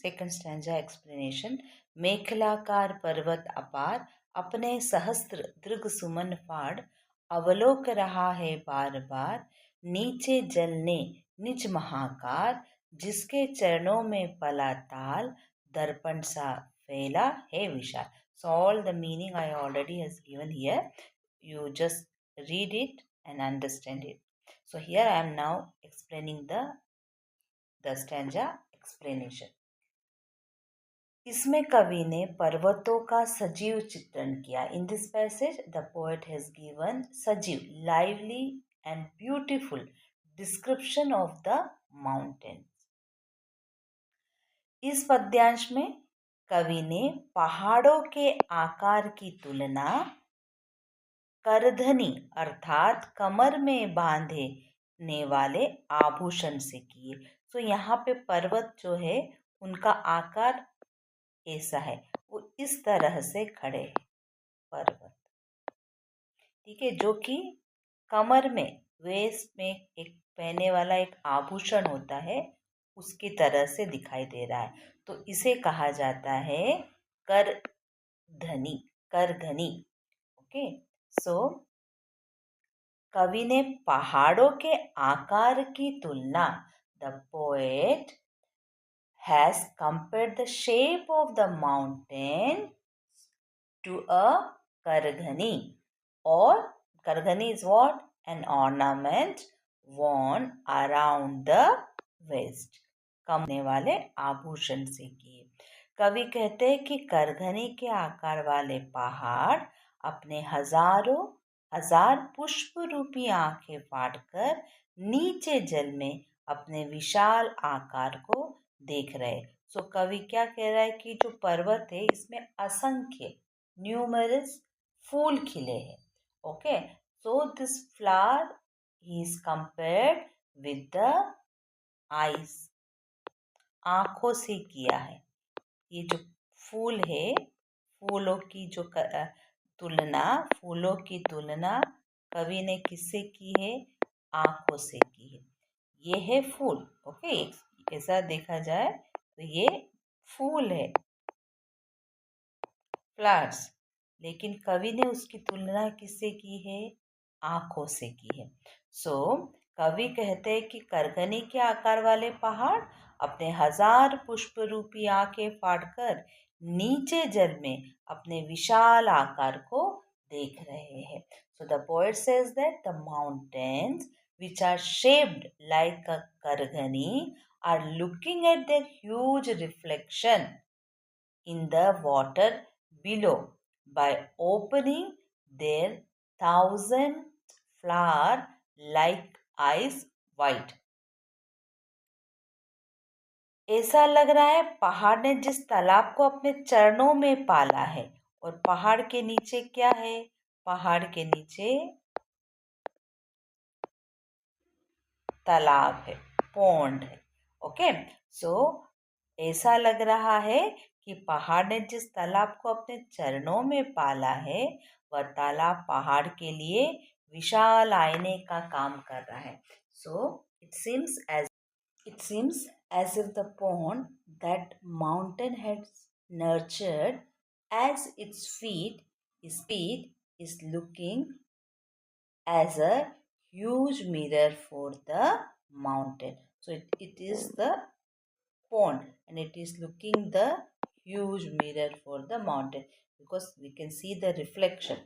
Second stanza explanation. मेखलाकार पर्वत अपार, अपने सहस्त्र दृग सुमन फाड़, अवलोक रहा है बार बार, नीचे जलने निज महाकार, जिसके चरणों में पला ताल, दर्पण सा फैला है विशाल. So all the meaning I already has given here. You just read it and understand it. So here I am now explaining the stanza explanation. इसमें कवि ने पर्वतों का सजीव चित्रण किया. In this passage the poet has given सजीव, lively and beautiful description of the mountain. इस पद्यांश में कवि ने पहाड़ों के आकार की तुलना करधनी अर्थात कमर में बांधने वाले आभूषण से किए. तो यहाँ पे पर्वत जो है उनका आकार ऐसा है, वो इस तरह से खड़े हैं पर्वत, ठीक है, जो कि कमर में, वेस्ट में एक पहने वाला एक आभूषण होता है उसकी तरह से दिखाई दे रहा है. तो इसे कहा जाता है करधनी, करघनी. ओके, सो कवि ने पहाड़ों के आकार की तुलना, the poet has compared the shape of the mountain to a karghani, or karghani is what? An ornament worn around the waist. कमने वाले आभूषण से किए. कवि कहते हैं कि करघनी के आकार वाले पहाड़ अपने हजार पुष्प रूपी आंखें फाड़कर नीचे जल में अपने विशाल आकार को देख रहे. सो कवि क्या कह रहा है कि जो पर्वत है इसमें असंख्य, न्यूमरस फूल खिले हैं. Okay, so this flower is compared with the eyes, आंखों से किया है. ये जो फूल है, फूलों की जो तुलना, फूलों की तुलना कवि ने किससे की है? आंखों से की है. ये है फूल. ओके, ऐसा देखा जाए तो ये फूल है, फ्लावर्स, लेकिन कवि ने उसकी तुलना किससे की है? आंखों से की है. सो कवि कहते हैं कि करघनी के आकार वाले पहाड़ अपने हजार पुष्प रूपी आंखें फाड़कर नीचे जल में अपने विशाल आकार को देख रहे हैं. So the poet says that the mountains which are shaped like a karghani are looking at their huge reflection in the water below by opening their 1,000 flower like eyes wide. ऐसा लग रहा है पहाड़ ने जिस तालाब को अपने चरणों में पाला है. और पहाड़ के नीचे क्या है? पहाड़ के नीचे तालाब है, पॉन्ड है. ओके, सो ऐसा लग रहा है कि पहाड़ ने जिस तालाब को अपने चरणों में पाला है वह तालाब पहाड़ के लिए विशाल आईने का काम कर रहा है. So it seems as if the pond that mountain has nurtured as its feet is looking as a huge mirror for the mountain. So it is the pond and it is looking the huge mirror for the mountain because we can see the reflection,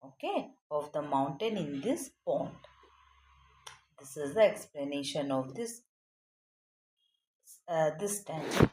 okay, of the mountain in this pond. This is the explanation of this stanza.